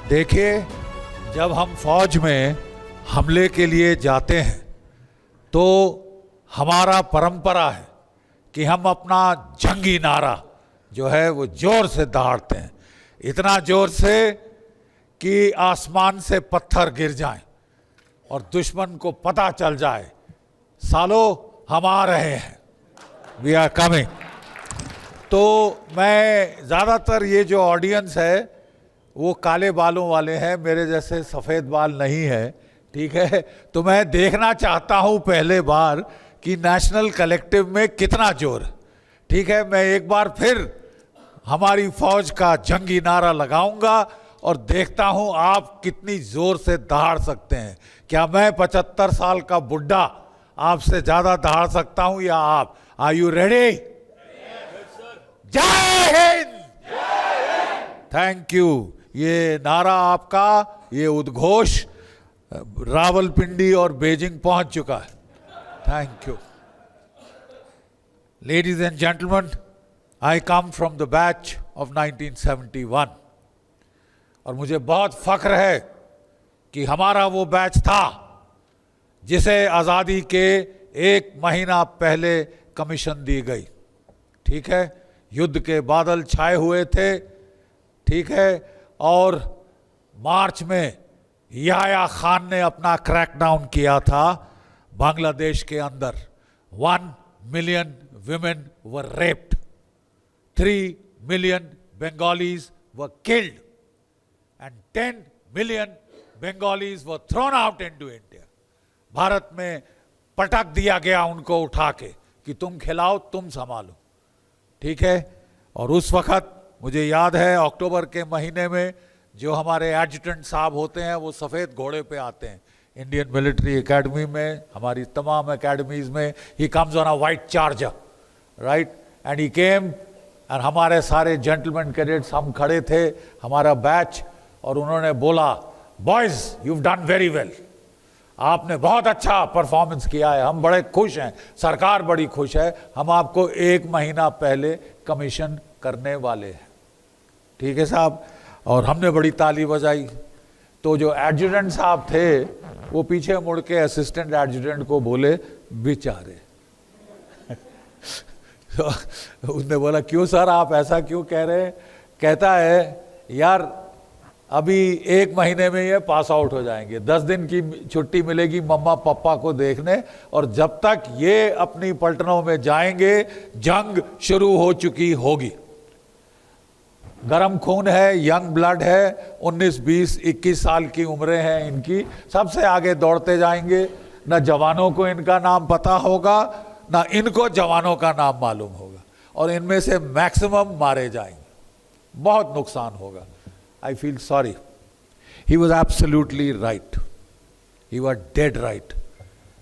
देखिए, जब हम फौज में हमले के लिए जाते हैं तो हमारा परंपरा है कि हम अपना जंगी नारा जो है वो जोर से दहाड़ते हैं, इतना जोर से कि आसमान से पत्थर गिर जाएं और दुश्मन को पता चल जाए सालों हम आ रहे हैं, वी आर कमिंग। तो मैं ज़्यादातर ये जो ऑडियंस है वो काले बालों वाले हैं, मेरे जैसे सफ़ेद बाल नहीं है, ठीक है। तो मैं देखना चाहता हूँ पहले बार कि नेशनल कलेक्टिव में कितना जोर है, ठीक है। मैं एक बार फिर हमारी फौज का जंगी नारा लगाऊंगा और देखता हूँ आप कितनी जोर से दहाड़ सकते हैं। क्या मैं 75 साल का बुढ़ा आपसे ज़्यादा दहाड़ सकता हूँ या आप? Are you ready? जय हिंद! Thank you. ये नारा आपका, ये उद्घोष रावलपिंडी और बीजिंग पहुंच चुका है। Thank you. Ladies and gentleman, I come from the batch of 1971 और मुझे बहुत फख्र है कि हमारा वो बैच था जिसे आज़ादी के 1 महीना पहले कमीशन दी गई, ठीक है। युद्ध के बादल छाए हुए थे, ठीक है, और मार्च में याह्या खान ने अपना क्रैकडाउन किया था बांग्लादेश के अंदर। 1 million women were raped, 3 million Bengalis were killed, and 10 million Bengalis were thrown out into India. Bharat में पटक दिया गया उनको उठा के कि तुम खिलाओ, तुम संभालो, ठीक है। और उस वक्त मुझे याद है अक्टूबर के महीने में जो हमारे एडजुटेंट साहब होते हैं वो सफ़ेद घोड़े पे आते हैं इंडियन मिलिट्री एकेडमी में, हमारी तमाम एकेडमीज में। He comes on a white charger, right, and he came and हमारे सारे जेंटलमैन कैडेट्स हम खड़े थे, हमारा बैच, और उन्होंने बोला, boys you have done very well, आपने बहुत अच्छा परफॉर्मेंस किया है, हम बड़े खुश हैं, सरकार बड़ी खुश है, हम आपको 1 महीना पहले कमीशन करने वाले हैं, ठीक है साहब। और हमने बड़ी ताली बजाई। तो जो एडजुटेंट साहब थे वो पीछे मुड़ के असिस्टेंट एडजुटेंट को बोले, बेचारे तो उसने बोला, क्यों सर आप ऐसा क्यों कह रहे हैं? कहता है, यार अभी 1 महीने में ये पास आउट हो जाएंगे, 10 दिन की छुट्टी मिलेगी मम्मा पापा को देखने, और जब तक ये अपनी पलटनों में जाएंगे जंग शुरू हो चुकी होगी। गरम खून है, यंग ब्लड है, 19, 20, 21 साल की उम्रें हैं इनकी, सबसे आगे दौड़ते जाएंगे। न जवानों को इनका नाम पता होगा, ना इनको जवानों का नाम मालूम होगा, और इनमें से मैक्सिमम मारे जाएंगे, बहुत नुकसान होगा। I feel sorry. He was absolutely right. He was dead right.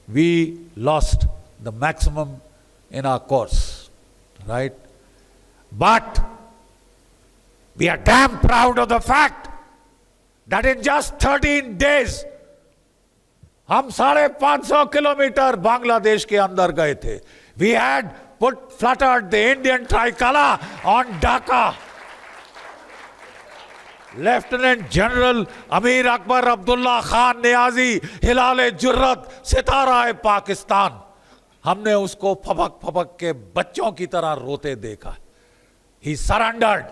We lost the maximum in our course, right? But we are damn proud of the fact that in just 13 days हम 550 kilometre Bangladesh के अंदर गए थे। We had fluttered the Indian tricolor on Dhaka. Lieutenant general Amir Akbar Abdullah Khan Niazi, हिलाले जुर्रत, सितारा पाकिस्तान, हमने उसको फपक फपक के बच्चों की तरह रोते देखा। He surrendered.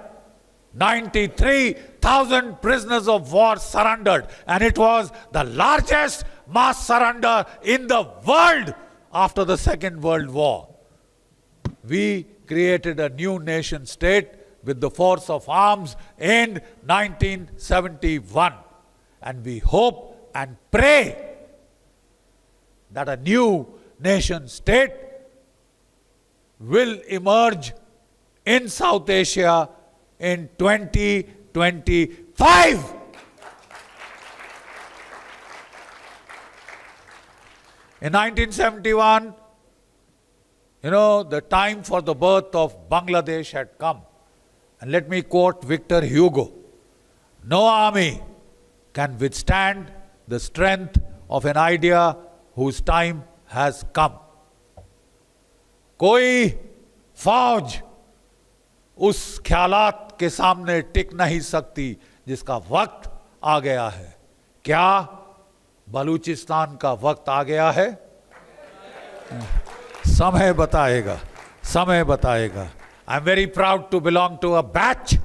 93,000 prisoners of war surrendered, and it was the largest mass surrender in the world after the Second World War. We created a new nation state with the force of arms in 1971, and we hope and pray that a new nation state will emerge in South Asia in 2025. In 1971, the time for the birth of Bangladesh had come. And let me quote Victor Hugo, "No army can withstand the strength of an idea whose time has come." कोई फौज उस ख्यालात के सामने टिक नहीं सकती जिसका वक्त आ गया है। क्या बलूचिस्तान का वक्त आ गया है? समय बताएगा, समय बताएगा। I am very proud to belong to a batch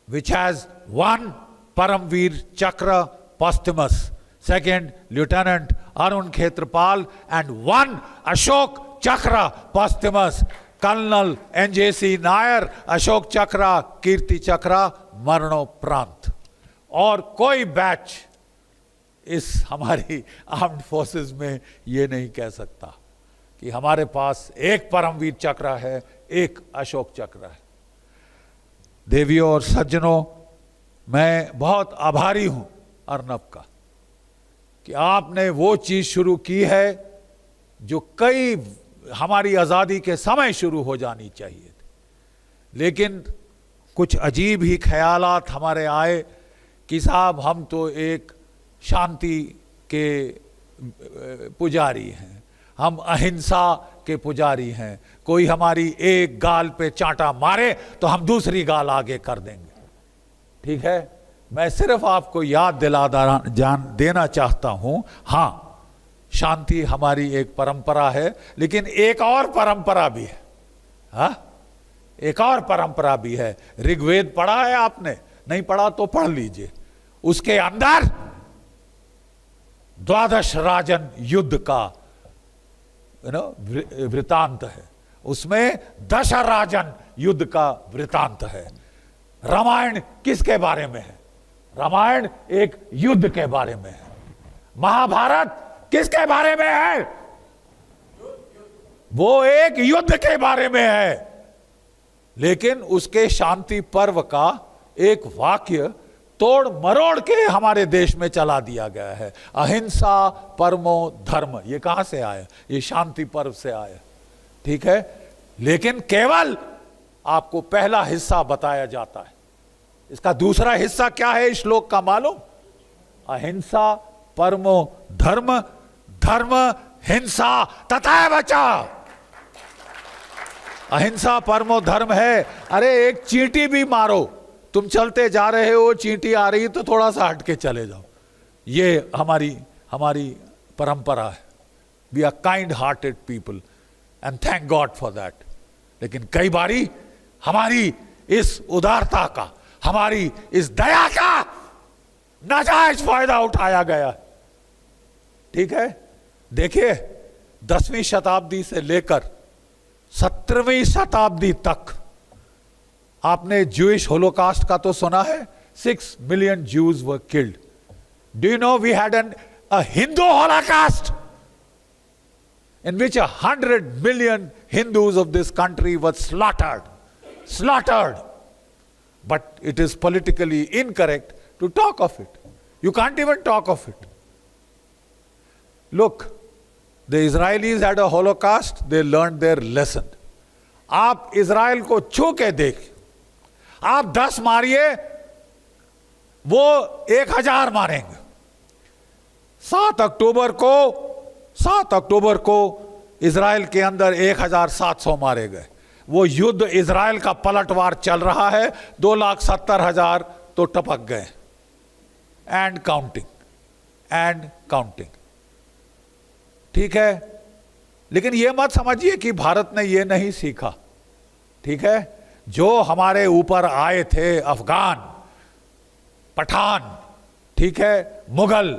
which has one Paramveer Chakra posthumous, second Lieutenant Arun Khetrapal, and one Ashok Chakra posthumous, Colonel NJC Nair, Ashok Chakra, Kirti Chakra, मरणोपरांत। और कोई batch इस हमारी armed forces में ये नहीं कह सकता कि हमारे पास एक परमवीर चक्र है, एक अशोक चक्र है। देवियों और सज्जनों, मैं बहुत आभारी हूं अर्नब का कि आपने वो चीज शुरू की है जो कई हमारी आजादी के समय शुरू हो जानी चाहिए थी, लेकिन कुछ अजीब ही ख्यालात हमारे आए कि साहब हम तो एक शांति के पुजारी हैं, हम अहिंसा के पुजारी हैं, कोई हमारी एक गाल पे चांटा मारे तो हम दूसरी गाल आगे कर देंगे। ठीक है, मैं सिर्फ आपको याद देना चाहता हूं, हां शांति हमारी एक परंपरा है, लेकिन एक और परंपरा भी है। हा? एक और परंपरा भी है। ऋग्वेद पढ़ा है आपने? नहीं पढ़ा तो पढ़ लीजिए। उसके अंदर द्वादश राजन युद्ध का वृतांत है, उसमें 10 राजन युद्ध का वृतांत है। रामायण किसके बारे में है? रामायण एक युद्ध के बारे में है। महाभारत किसके बारे में है? वो एक युद्ध के बारे में है। लेकिन उसके शांति पर्व का एक वाक्य तोड़ मरोड़ के हमारे देश में चला दिया गया है। अहिंसा परमो धर्म, ये कहां से आया? ये शांति पर्व से आया। ठीक है, लेकिन केवल आपको पहला हिस्सा बताया जाता है। इसका दूसरा हिस्सा क्या है इस श्लोक का मालूम? अहिंसा परमो धर्म, धर्म हिंसा तथा बचा। अहिंसा परमो धर्म है। अरे एक चींटी भी मारो, तुम चलते जा रहे हो, चींटी आ रही तो थोड़ा सा हट के चले जाओ। ये हमारी परंपरा है। We are kind hearted people and thank God for that. लेकिन कई बारी हमारी इस उदारता का, हमारी इस दया का नाजायज फायदा उठाया गया। ठीक है, देखिए 10वीं शताब्दी से लेकर 17वीं शताब्दी तक आपने ज्यूइश होलोकास्ट का तो सुना है। 6 million Jews were killed. Do you know we had a Hindu Holocaust in which 100 million Hindus of this country were slaughtered. But it is politically incorrect to talk of it. You can't even talk of it. Look, the Israelis had a Holocaust, they learned their lesson. आप Israel को छू के देख, आप 10 मारिए, वो 1000 मारेंगे। 7 अक्टूबर को इजराइल के अंदर 1700 मारे गए। वो युद्ध इजराइल का पलटवार चल रहा है। 2,70,000 तो टपक गए। And counting. ठीक है, लेकिन ये मत समझिए कि भारत ने ये नहीं सीखा। ठीक है, जो हमारे ऊपर आए थे अफगान, पठान, ठीक है, मुगल,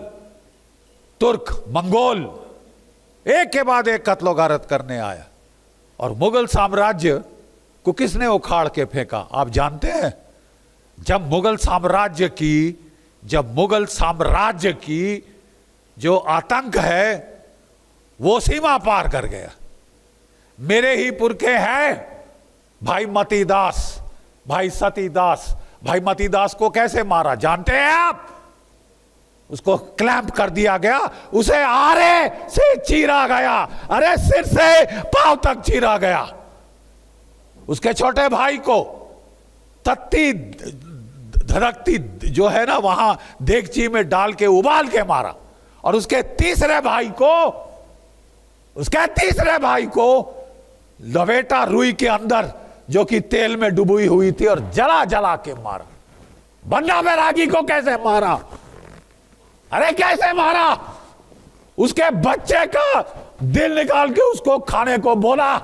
तुर्क, मंगोल, एक के बाद एक कत्लो गारत करने आया। और मुगल साम्राज्य को किसने उखाड़ के फेंका आप जानते हैं? जब मुगल साम्राज्य की जो आतंक है वो सीमा पार कर गया। मेरे ही पुरखे हैं भाई मतीदास, भाई सतीदास। भाई मतीदास को कैसे मारा जानते हैं आप? उसको क्लैंप कर दिया गया, उसे आरे से चीरा गया। अरे सिर से पांव तक चीरा गया। उसके छोटे भाई को तत्ती धड़कती जो है ना वहां देगची में डाल के उबाल के मारा। और उसके तीसरे भाई को लवेटा रुई के अंदर जो कि तेल में डुबोई हुई थी और जला के मारा। बन्ना बैरागी को कैसे मारा? अरे कैसे मारा? उसके बच्चे का दिल निकाल के उसको खाने को बोला।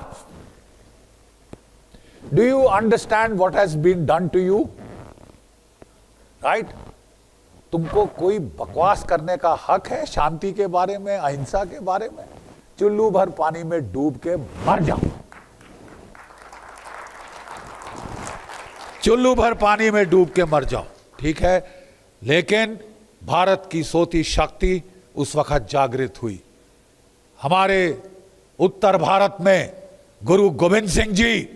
Do you understand what has been done to you? Right? तुमको कोई बकवास करने का हक है शांति के बारे में, अहिंसा के बारे में? चुल्लू भर पानी में डूब के मर जाओ, चुल्लू भर पानी में डूब के मर जाओ, ठीक है। लेकिन भारत की सोती शक्ति उस वक्त जागृत हुई। हमारे उत्तर भारत में गुरु गोविंद सिंह जी,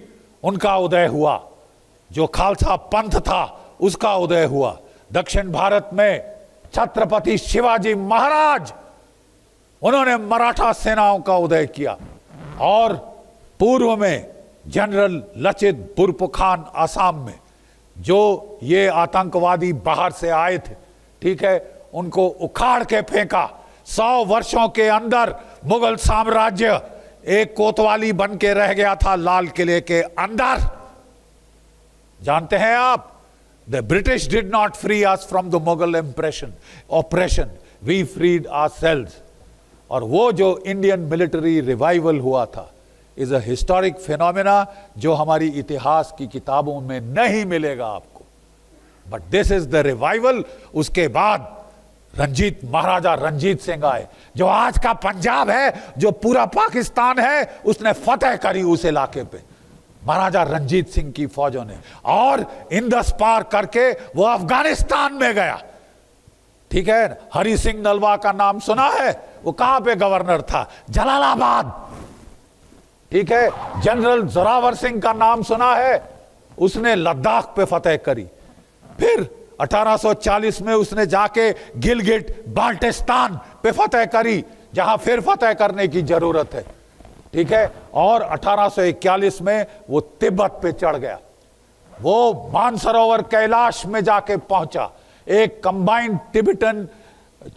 उनका उदय हुआ। जो खालसा पंथ था उसका उदय हुआ। दक्षिण भारत में छत्रपति शिवाजी महाराज, उन्होंने मराठा सेनाओं का उदय किया। और पूर्व में जनरल लचित बुरपुखान आसाम में, जो ये आतंकवादी बाहर से आए थे, ठीक है, उनको उखाड़ के फेंका। 100 वर्षों के अंदर मुगल साम्राज्य एक कोतवाली बन के रह गया था लाल किले के अंदर। जानते हैं आप, the British did not free us from the Mughal operation, we freed ourselves. और वो जो इंडियन मिलिट्री रिवाइवल हुआ था इज अ हिस्टोरिक फिनोमेना जो हमारी इतिहास की किताबों में नहीं मिलेगा आपको, but this is the revival. उसके बाद महाराजा रंजीत सिंह आए, जो आज का पंजाब है, जो पूरा पाकिस्तान है, उसने फतेह करी उस इलाके पे महाराजा रंजीत सिंह की फौजों ने। और इंदस पार करके वो अफगानिस्तान में गया, ठीक है। हरि सिंह नलवा का नाम सुना है? वो कहां पे गवर्नर था? जलालाबाद, ठीक है। जनरल जोरावर सिंह का नाम सुना है? उसने लद्दाख पे फतेह करी। फिर 1840 में उसने जाके गिलगिट बाल्टिस्तान पे फतेह करी, जहां फिर फतेह करने की जरूरत है, ठीक है। और 1841 में वो तिब्बत पे चढ़ गया। वो मानसरोवर कैलाश में जाके पहुंचा। एक कंबाइंड टिबेटन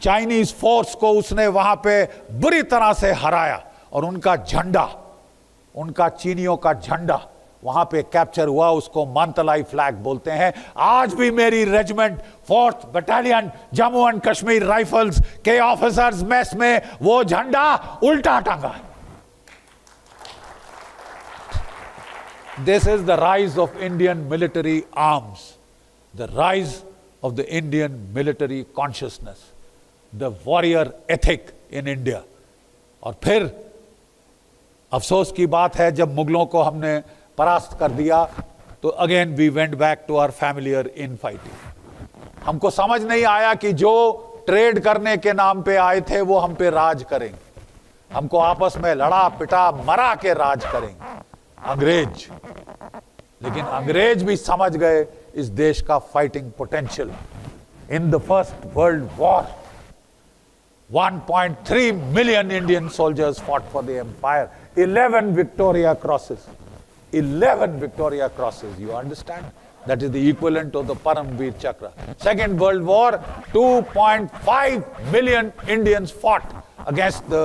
चाइनीज फोर्स को उसने वहां पे बुरी तरह से हराया। और उनका झंडा, उनका चीनियों का झंडा वहां पे कैप्चर हुआ। उसको मानतलाई फ्लैग बोलते हैं। आज भी मेरी regiment 4th battalion Jammu and Kashmir rifles के ऑफिसर्स मेस में वो झंडा उल्टा टंगा है। This is the rise of Indian military arms, the rise of the Indian military consciousness, the warrior ethic in India. और फिर अफसोस की बात है, जब मुगलों को हमने परास्त कर दिया तो again we went back to our familiar infighting. हमको समझ नहीं आया कि जो ट्रेड करने के नाम पे आए थे वो हम पे राज करेंगे, हमको आपस में लड़ा पिटा मरा के राज करेंगे अंग्रेज। लेकिन अंग्रेज भी समझ गए इस देश का fighting potential. In the first world war 1.3 million Indian soldiers fought for the empire. 11 Victoria Crosses. 11 Victoria Crosses, you understand? That is the equivalent of the Paramveer Chakra. Second World War, 2.5 million Indians fought against the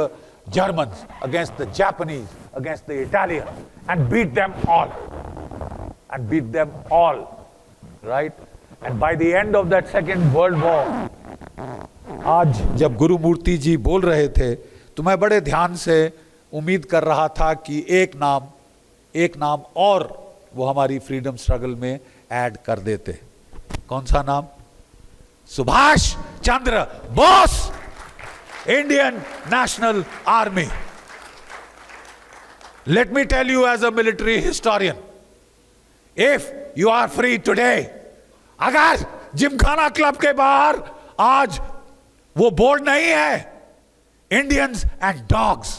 Germans, against the Japanese, against the Italians, and beat them all. And beat them all, right? And by the end of that Second World War, आज जब गुरुमूर्ति जी बोल रहे थे तो मैं बड़े ध्यान से उम्मीद कर रहा था कि एक नाम और वो हमारी फ्रीडम स्ट्रगल में ऐड कर देते। कौन सा नाम? Subhash Chandra Bose, Indian National Army. Let me tell you as a military historian, if you are free today, अगर जिमखाना क्लब के बाहर आज वो बोर्ड नहीं है, Indians and dogs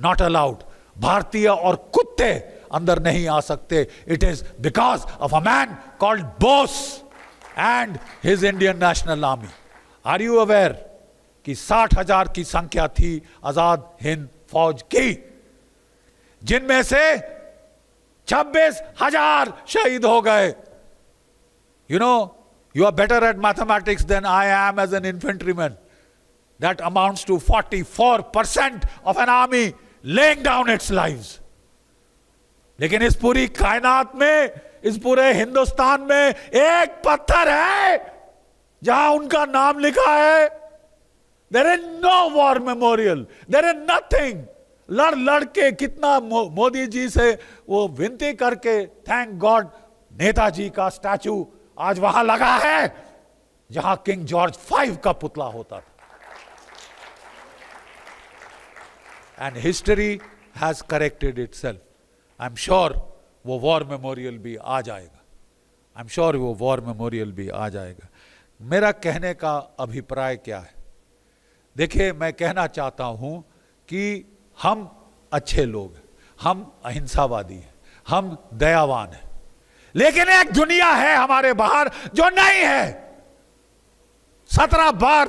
not allowed, भारतीय और कुत्ते अंदर नहीं आ सकते, it is because of a man called Bose and his Indian National Army. Are you aware कि 60,000 की संख्या थी आजाद हिंद फौज की, जिनमें से 26,000 शहीद हो गए। You know, you are better at mathematics than I am as an infantryman. That amounts to 44% of an army laying down its lives. लेकिन इस पूरी कायनात में इस पूरे हिंदुस्तान में एक पत्थर है जहां उनका नाम लिखा है? There is no war memorial, there is nothing. लड़ लड़ के कितना मोदी जी से वो विनती करके, थैंक गॉड नेताजी का स्टैचू आज वहां लगा है जहां किंग जॉर्ज 5 का पुतला होता था। And history has corrected itself. I am sure वो वॉर मेमोरियल भी आ जाएगा, आई एम श्योर वो वॉर मेमोरियल भी आ जाएगा। मेरा कहने का अभिप्राय क्या है? देखिए, मैं कहना चाहता हूं कि हम अच्छे लोग हैं, हम अहिंसावादी हैं, हम दयावान हैं, लेकिन एक दुनिया है हमारे बाहर जो नहीं है। 17 बार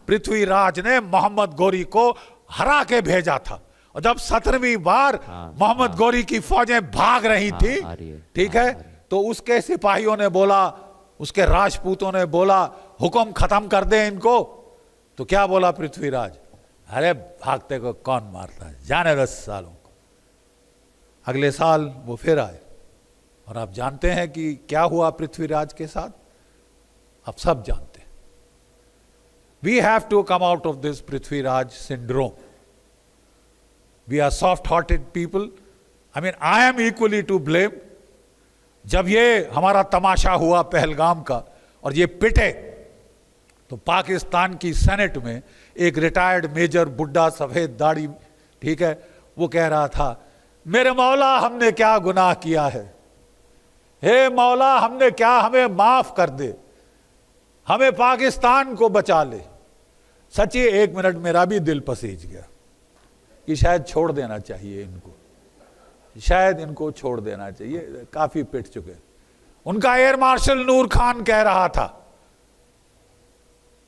पृथ्वीराज ने मोहम्मद गोरी को हरा के भेजा था, और जब 17वीं बार मोहम्मद गोरी की फौजें भाग रही थी, ठीक है, तो उसके सिपाहियों ने बोला, उसके राजपूतों ने बोला, हुक्म खत्म कर दे इनको। तो क्या बोला पृथ्वीराज? अरे भागते को कौन मारता है, जाने 10 सालों को। अगले साल वो फिर आए, और आप जानते हैं कि क्या हुआ पृथ्वीराज के साथ? आप सब जानते हैं। We have to come out of this Prithviraj syndrome. We are soft hearted people. I mean, I am equally to blame. जब ये हमारा तमाशा हुआ पहलगाम का और ये पिटे, तो पाकिस्तान की सेनेट में एक रिटायर्ड मेजर, बुड्ढा, सफेद दाढ़ी, ठीक है, वो कह रहा था, मेरे मौला हमने क्या गुनाह किया है, हे मौला हमने क्या, हमें माफ कर दे, हमें पाकिस्तान को बचा ले। सच्ची 1 मिनट मेरा भी दिल पसीज गया कि शायद छोड़ देना चाहिए इनको, शायद इनको छोड़ देना चाहिए, काफी पिट चुके। उनका एयर मार्शल नूर खान कह रहा था,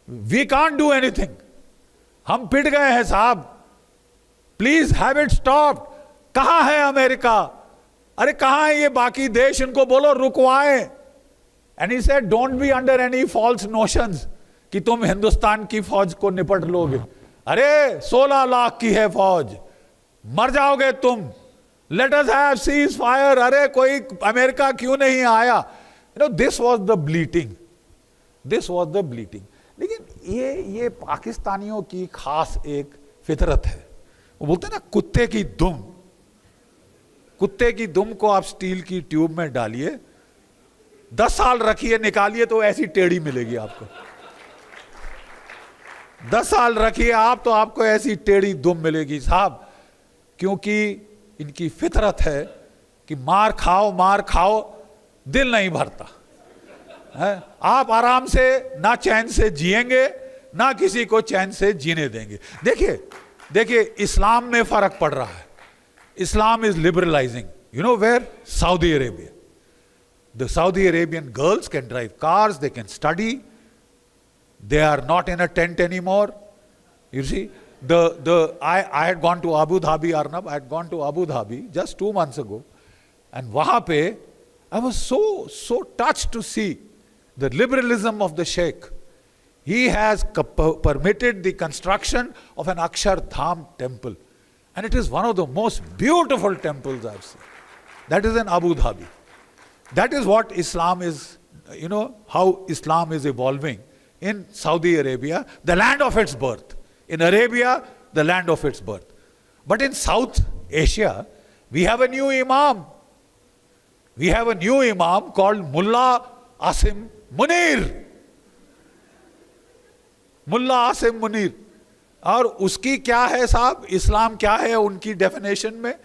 वी कांट डू एनीथिंग, हम पिट गए हैं साहब, प्लीज हैव इट स्टॉप्ड। कहां है अमेरिका? अरे कहां है ये बाकी देश? इनको बोलो रुकवाएं। And he said, don't be under any false notions कि तुम हिंदुस्तान की फौज को निपट लोगे। अरे 16 लाख की है फौज, मर जाओगे तुम। Let us have ceasefire. अरे कोई अमेरिका क्यों नहीं आया? You know, this was the bleeding, this was the bleeding. लेकिन ये पाकिस्तानियों की खास एक फितरत है। वो बोलते हैं ना, कुत्ते की दुम, कुत्ते की दुम को आप स्टील की ट्यूब में डालिए, 10 साल रखिए, निकालिए तो ऐसी टेढ़ी मिलेगी आपको। 10 साल रखिए आप, तो आपको ऐसी टेढ़ी दुम मिलेगी साहब, क्योंकि इनकी फितरत है कि मार खाओ, दिल नहीं भरता है। आप आराम से ना चैन से जिएंगे, ना किसी को चैन से जीने देंगे। देखिए इस्लाम में फर्क पड़ रहा है। Islam is liberalising, you know where? Saudi Arabia. The Saudi Arabian girls can drive cars, they can study, they are not in a tent anymore. You see, I had gone to Abu Dhabi, Arnab, I had gone to Abu Dhabi just 2 months ago, and wahan pe I was so touched to see the liberalism of the Sheikh. He has permitted the construction of an Akshardham temple, and it is one of the most beautiful temples I've seen. That is in Abu Dhabi. That is what Islam is, you know, how Islam is evolving in Saudi Arabia, the land of its birth. In Arabia, the land of its birth. But in South Asia, we have a new imam. We have a new imam called Mullah Asim Munir. Mullah Asim Munir. और उसकी क्या है साहब, इस्लाम क्या है उनकी definition में?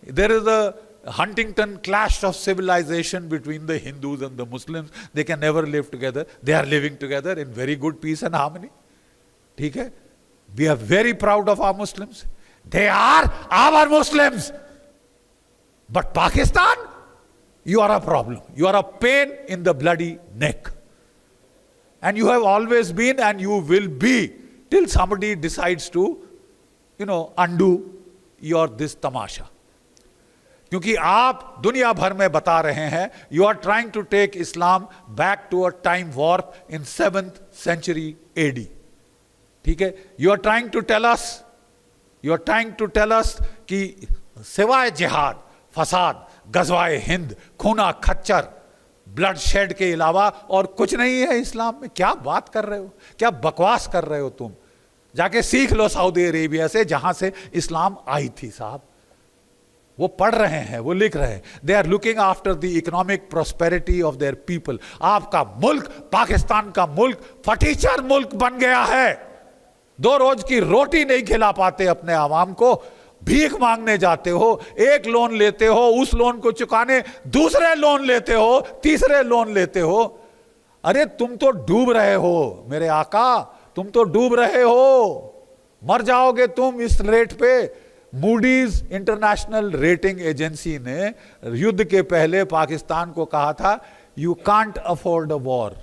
There is a Huntington clash of civilization between the Hindus and the Muslims. They can never live together. They are living together in very good peace and harmony. ठीक है? We are very proud of our Muslims. They are our Muslims. But Pakistan, you are a problem. You are a pain in the bloody neck. And you have always been, and you will be till somebody decides to, you know, undo your this tamasha. क्योंकि आप दुनिया भर में बता रहे हैं, you are trying to take Islam back to a time warp in 7th century AD. ठीक है? You are trying to tell us कि सिवाय जिहाद फसाद, गजवाए हिंद, खूना खच्चर, ब्लड शेड के अलावा और कुछ नहीं है इस्लाम में। क्या बात कर रहे हो, क्या बकवास कर रहे हो तुम? जाके सीख लो सऊदी अरेबिया से, जहां से इस्लाम आई थी साहब। वो पढ़ रहे हैं, वो लिख रहे हैं। They are looking after the economic prosperity of their people. आपका मुल्क, पाकिस्तान का मुल्क फटीचर मुल्क बन गया है। 2 रोज की रोटी नहीं खिला पाते अपने आवाम को, भीख मांगने जाते हो, एक लोन लेते हो, उस लोन को चुकाने दूसरे लोन लेते हो, तीसरे लोन लेते हो। अरे तुम तो डूब रहे हो मेरे आका, तुम तो डूब रहे हो, मर जाओगे तुम इस रेट पे। मूडीज इंटरनेशनल रेटिंग एजेंसी ने युद्ध के पहले पाकिस्तान को कहा था, you can't afford a war,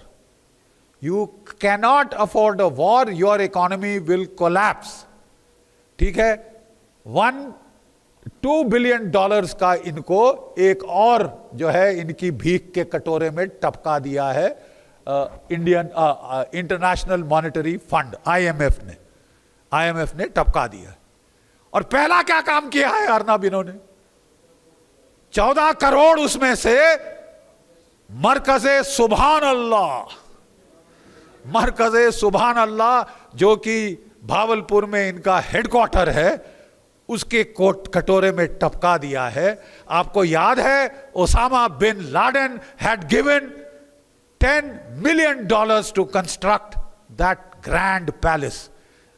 you cannot afford a war, your economy will collapse. ठीक है, $2 बिलियन का इनको एक और जो है इनकी भीख के कटोरे में टपका दिया है Indian international monetary fund IMF ने टपका दिया। और पहला क्या काम किया है अर्नब इन्होंने? 14 करोड़ उसमें से मरकज़े सुभान अल्लाह जो कि भावलपुर में इनका हेडक्वार्टर है, उसके कटोरे में टपका दिया है। आपको याद है Osama bin Laden had given $10 million to construct that grand palace,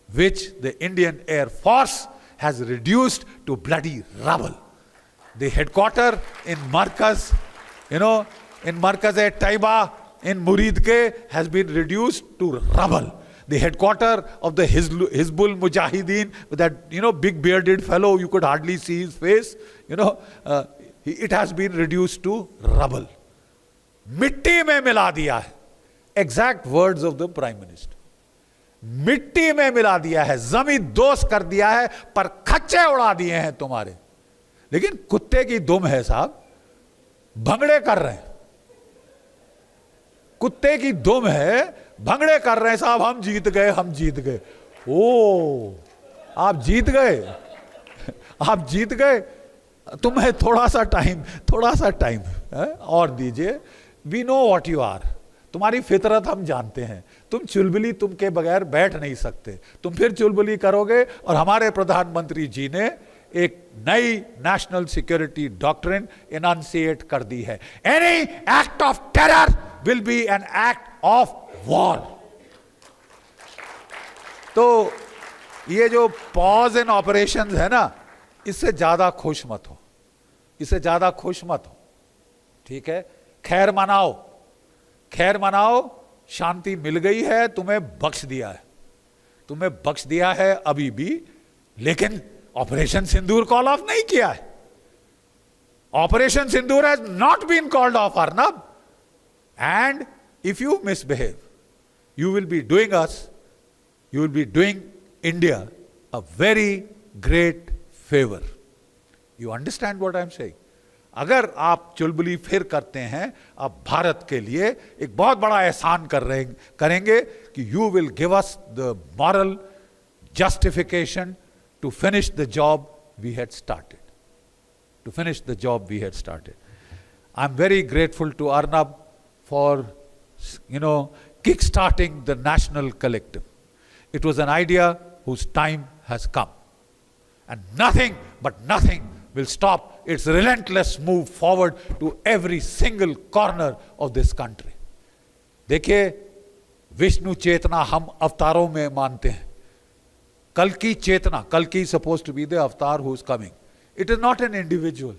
which the Indian Air Force has reduced to bloody rubble. The headquarter in Markaz, in Markaz-e-Taiba in Muridke has been reduced to rubble. The headquarter of the Hizbul Mujahideen, that big bearded fellow, you could hardly see his face, it has been reduced to rubble. मिट्टी में मिला दिया है, exact words of the prime minister. मिट्टी में मिला दिया है, जमीन दोस्त कर दिया है, पर खच्चे उड़ा दिए हैं तुम्हारे। लेकिन कुत्ते की दुम है साहब, भंगड़े कर रहे हैं, कुत्ते की दुम है, भंगड़े कर रहे हैं साहब, हम जीत गए। ओ आप जीत गए, तुम्हें थोड़ा सा टाइम और दीजिए। We know what you are, तुम्हारी फितरत हम जानते हैं। तुम चुलबुली, तुम के बगैर बैठ नहीं सकते, तुम फिर चुलबुली करोगे। और हमारे प्रधानमंत्री जी ने एक नई नेशनल सिक्योरिटी डॉक्ट्रिन इनंसिएट कर दी है। Any act of terror will be an act of war. तो ये जो पॉज इन ऑपरेशंस है ना, इससे ज्यादा खुश मत हो, ठीक है? खैर मनाओ, शांति मिल गई है, तुम्हें बख्श दिया है अभी भी, लेकिन ऑपरेशन सिंदूर कॉल ऑफ नहीं किया है। Operation Sindoor has not been called off Arnab, and if you misbehave, you will be doing India a very great favor. You understand what I am saying? अगर आप चुलबुली फिर करते हैं, आप भारत के लिए एक बहुत बड़ा एहसान करेंगे कि you will give us the moral justification to finish the job we had started. I'm very grateful to Arnab for, kick-starting the national collective. It was an idea whose time has come. And nothing will stop its relentless move forward to every single corner of this country. देखिए, विष्णु चेतना हम अवतारों में मानते हैं। Kalki Chetna, Kalki is supposed to be the avatar who is coming. It is not an individual.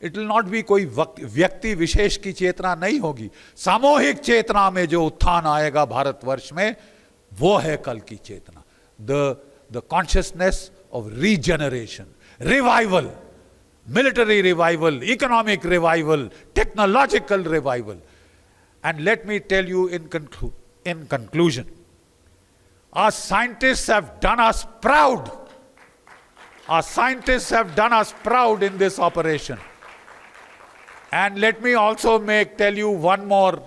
It will not be कोई व्यक्ति विशेष की चेतना नहीं होगी। सामूहिक चेतना में जो उत्थान आएगा भारतवर्ष में, वो है कल की चेतना। The consciousness of regeneration, revival, military revival, economic revival, technological revival. And let me tell you in conclusion, our scientists have done us proud. In this operation. And let me also tell you one more,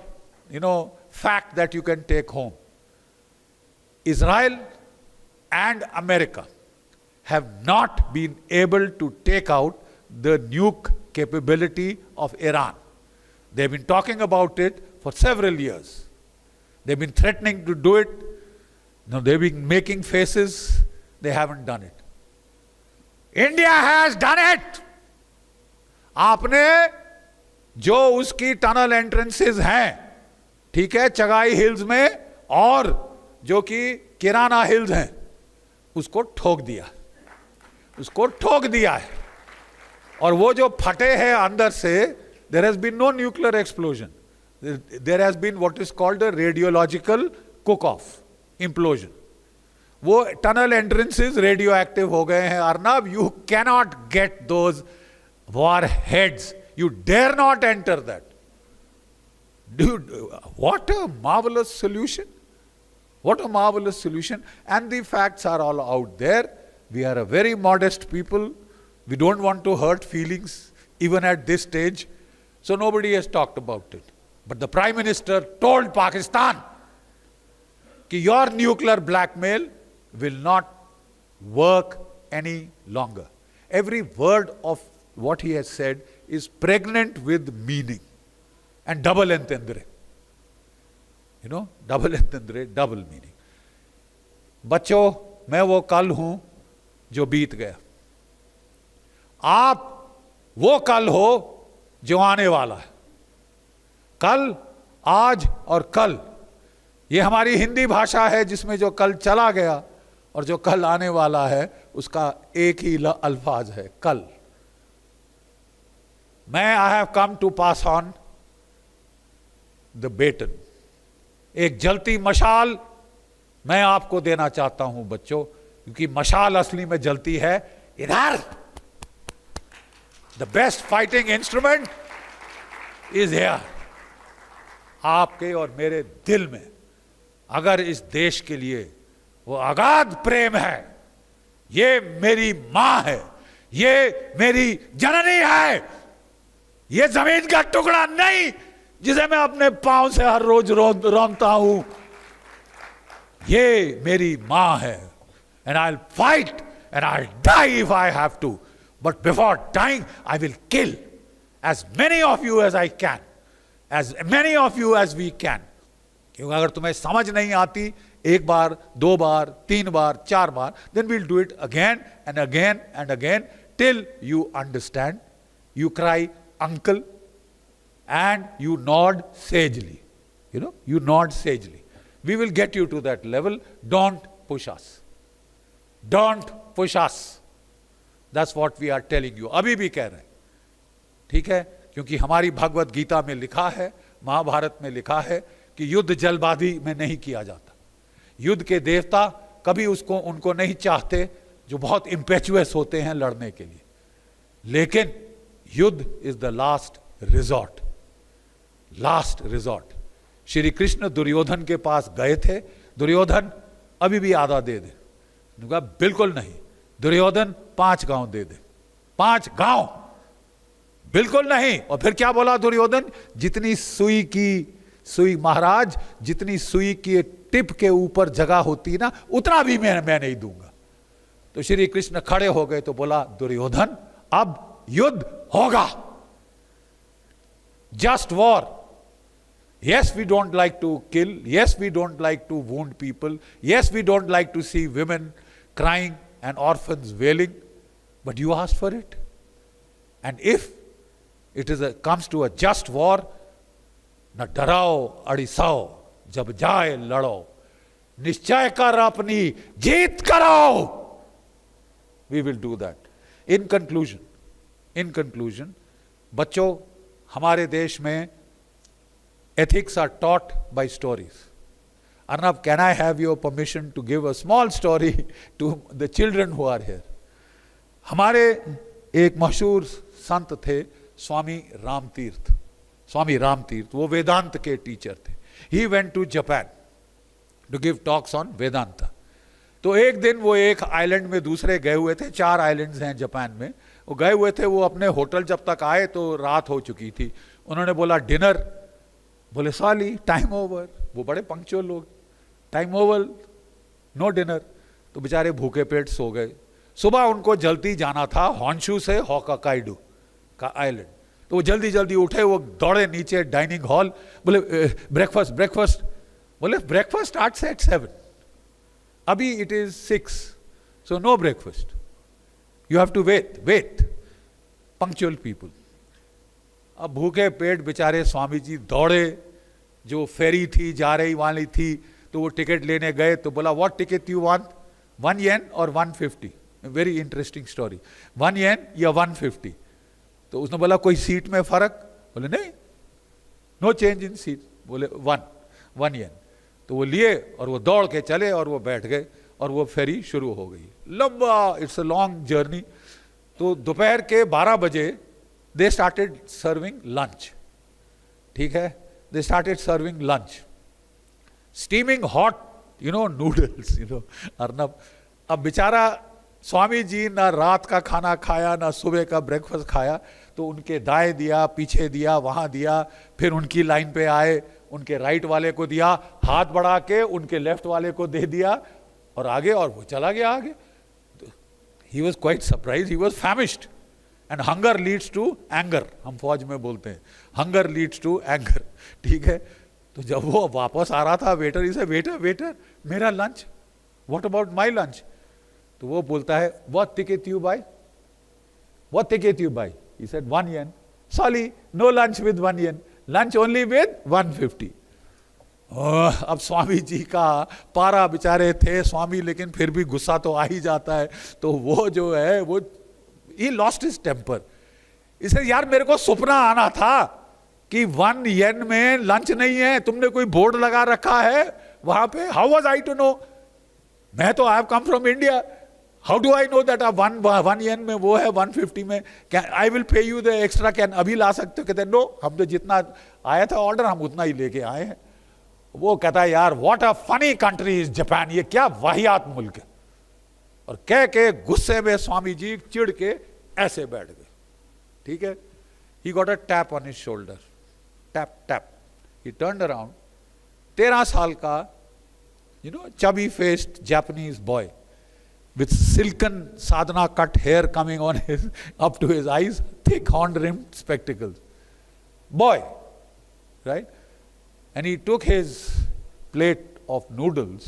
fact that you can take home. Israel and America have not been able to take out the nuke capability of Iran. They've been talking about it for several years. They've been threatening to do it. No, they've been making faces. They haven't done it. India has done it. आपने जो उसकी tunnel entrances हैं, ठीक है, Chagai hills में और जो कि किराना हिल्स हैं, उसको ठोक दिया, उसको ठोक दिया है. और वो जो फटे हैं अंदर से, there has been no nuclear explosion. There has been what is called a radiological cook-off, implosion. वो टनल एंट्रेंसेस रेडियो एक्टिव हो गए हैं. Arnab, you cannot get those war heads. You dare not enter that. Dude, what a marvelous solution. What a marvelous solution. And the facts are all out there. We are a very modest people. We don't want to hurt feelings even at this stage. So nobody has talked about it. But the Prime Minister told Pakistan that your nuclear blackmail will not work any longer. Every word of what he has said is pregnant with meaning and double entendre. You know, double entendre, double meaning. बच्चों, मैं वो कल हूं जो बीत गया. आप वो कल हो जो आने वाला है. कल, आज और कल, ये हमारी हिंदी भाषा है जिसमें जो कल चला गया और जो कल आने वाला है उसका एक ही अल्फाज है, कल. I have come to pass on the baton. एक जलती मशाल मैं आपको देना चाहता हूं बच्चों, क्योंकि मशाल असली में जलती है इधर. The best fighting instrument is here. आपके और मेरे दिल में अगर इस देश के लिए वो अगाध प्रेम है, ये मेरी मां है, ये मेरी जननी है, ये जमीन का टुकड़ा नहीं जिसे मैं अपने पांव से हर रोज रोंदता हूं, ये मेरी मां है. And I'll fight and I'll die if I have to. But before dying, I will kill as many of you as I can, as many of you as we can. क्योंकि अगर तुम्हें समझ नहीं आती एक बार, दो बार, तीन बार, चार बार, then we'll do it again and again and again till you understand. You cry uncle and you nod sagely. You know, you nod sagely. We will get you to that level. Don't push us. Don't push us. That's what we are telling you. अभी भी कह रहे हैं, ठीक है, क्योंकि हमारी भगवत गीता में लिखा है, महाभारत में लिखा है कि युद्ध जल्दबाजी में नहीं किया जाता. युद्ध के देवता कभी उनको नहीं चाहते जो बहुत इम्पेचुअस होते हैं लड़ने के लिए. लेकिन युद्ध is the last resort. Last resort. Shri Krishna Duryodhan के पास गए थे. दुर्योधन, अभी भी आधा दे दे. कहा बिल्कुल नहीं. दुर्योधन 5 गांव दे दे. 5 गांव, बिल्कुल नहीं. और फिर क्या बोला दुर्योधन? जितनी सुई महाराज, जितनी सुई की टिप के ऊपर जगह होती ना, उतना भी मैं नहीं दूंगा. तो श्री कृष्ण खड़े हो गए तो बोला, दुर्योधन अब युद्ध होगा. Just war. Yes, we don't like to kill. Yes, we don't like to wound people. Yes, we don't like to see women crying and orphans wailing. But you asked for it. And if it comes to a just war, न डराओ अड़िसाओ, जब जाए लड़ो, निश्चय कर अपनी जीत करो. We will do that. In conclusion, बच्चों, हमारे देश में ethics are taught by stories. Arnab, can I have your permission to give a small story to the children who are here? हमारे एक मशहूर संत थे स्वामी रामतीर्थ. वो वेदांत के टीचर थे. He went to Japan to give talks on Vedanta. तो एक दिन वो एक आइलैंड में दूसरे गए हुए थे. 4 आइलैंड्स हैं जापान में. वो गए हुए थे. वो अपने होटल जब तक आए तो रात हो चुकी थी. उन्होंने बोला डिनर. बोले साली टाइम ओवर. वो बड़े पंक्चुअल लोग. Time over, no dinner. तो बेचारे भूखे पेट सो गए. सुबह उनको जल्दी जाना था हॉन्शू से होक्काइडो का आइलैंड, तो वो जल्दी जल्दी उठे, वो दौड़े नीचे डाइनिंग हॉल, बोले ब्रेकफास्ट ब्रेकफास्ट, बोले ब्रेकफास्ट स्टार्ट्स एट 7, अभी it is 6, so no breakfast, you have to wait punctual people. अब भूखे पेट बेचारे स्वामी जी दौड़े, जो फेरी थी जा रही वाली थी, तो वो टिकट लेने गए, तो बोला व्हाट टिकट यू वांट, 1 येन और 150, वेरी इंटरेस्टिंग स्टोरी, 1 येन या 150, तो उसने बोला कोई सीट में फर्क, बोले नहीं, नो चेंज इन सीट, बोले 1 येन, तो वो लिए और वो दौड़ के चले और वो बैठ गए और वो फेरी शुरू हो गई, लंबा, इट्स अ लॉन्ग जर्नी। तो दोपहर के 12 बजे दे स्टार्टेड सर्विंग लंच, ठीक है, they started serving lunch, steaming hot, you know, noodles, you know, Arnab. अब बेचारा स्वामी जी ना रात का खाना खाया ना सुबह का ब्रेकफास्ट खाया, तो उनके दाएं दिया, पीछे दिया, वहां दिया, फिर उनकी लाइन पे आए, उनके राइट वाले को दिया, हाथ बढ़ा के उनके लेफ्ट वाले को दे दिया और आगे, और वो चला गया आगे। He was quite surprise, he was famished, and hunger leads to anger, हम फौज में बोलते हैं हंगर लीड्स टू एंगर, ठीक है। तो जब वो वापस आ रहा था, वेटर इसे वेटर मेरा lunch, what about my lunch, तो वो बोलता है what ticket you buy, what ticket you buy, he said 1 yen, sorry no lunch with 1 yen, lunch only with 150। अब स्वामी जी का पारा बेचारे थे स्वामी, लेकिन फिर भी गुस्सा तो आ ही जाता है, तो वो जो है वो ही लॉस्ट हिज टेम्पर। इसे यार मेरे को सपना आना था कि 1 येन में लंच नहीं है, तुमने कोई बोर्ड लगा रखा है वहां पे, how was I to know, मैं तो I have come from India, how do I know that 1 yen में वो है, 150 में, क्या I will pay you the extra, can अभी ला सकते हो, कहते नो, हम तो जितना आया था ऑर्डर हम उतना ही लेके आए हैं। वो कहता है यार what a funny country is Japan, ये क्या वाहियात मुल्क है, और कह के गुस्से में स्वामी जी चिढ़ के ऐसे बैठ गए, ठीक है। He got a tap on his shoulder, tap tap, he turned around, 13 साल का, you know, chubby faced Japanese boy with silken sadhana cut hair coming on his up to his eyes, thick horn rimmed spectacles, boy, right? And he took his plate of noodles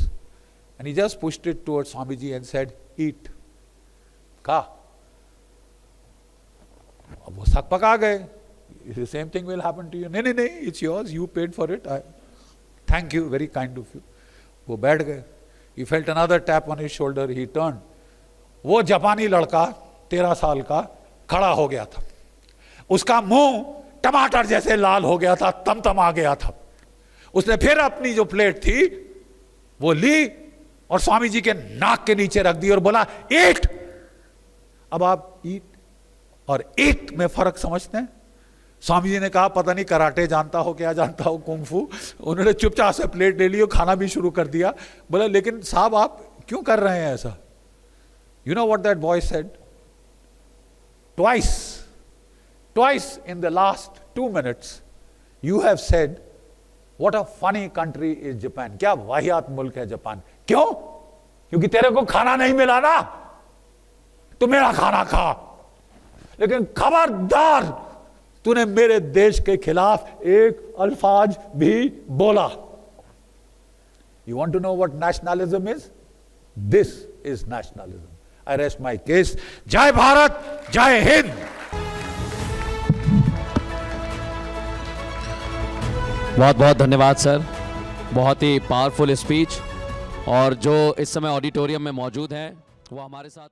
and he just pushed it towards Swamiji and said, eat, खा। अब वो सक पका गए, the same thing will happen to you, नहीं, it's yours, you paid for it, thank you, very kind of you। वो बैठ गए, he felt another tap on his shoulder, he turned, वो जापानी लड़का 13 साल का खड़ा हो गया था, उसका मुंह टमाटर जैसे लाल हो गया था, तमतमा गया था। उसने फिर अपनी जो प्लेट थी वो ली और स्वामी जी के नाक के नीचे रख दी और बोला ईट। अब आप ईट और ईट में फर्क समझते हैं? स्वामी जी ने कहा पता नहीं कराटे जानता हो, क्या जानता हो, कुंफू। उन्होंने चुपचाप से प्लेट ले ली और खाना भी शुरू कर दिया। बोला लेकिन साहब आप क्यों कर रहे हैं ऐसा? You know what that boy said? Twice in the last 2 minutes you have said what a funny country is Japan. क्या वाहियात मुल्क है जापान। क्यों? क्योंकि तेरे को खाना नहीं मिला ना, तो मेरा खाना खा। लेकिन खबरदार तूने मेरे देश के खिलाफ एक अल्फाज भी बोला। You want to know what nationalism is? This is nationalism. I rest my case. जय भारत, जय हिंद। बहुत बहुत धन्यवाद सर, बहुत ही पावरफुल स्पीच। और जो इस समय ऑडिटोरियम में मौजूद है वो हमारे साथ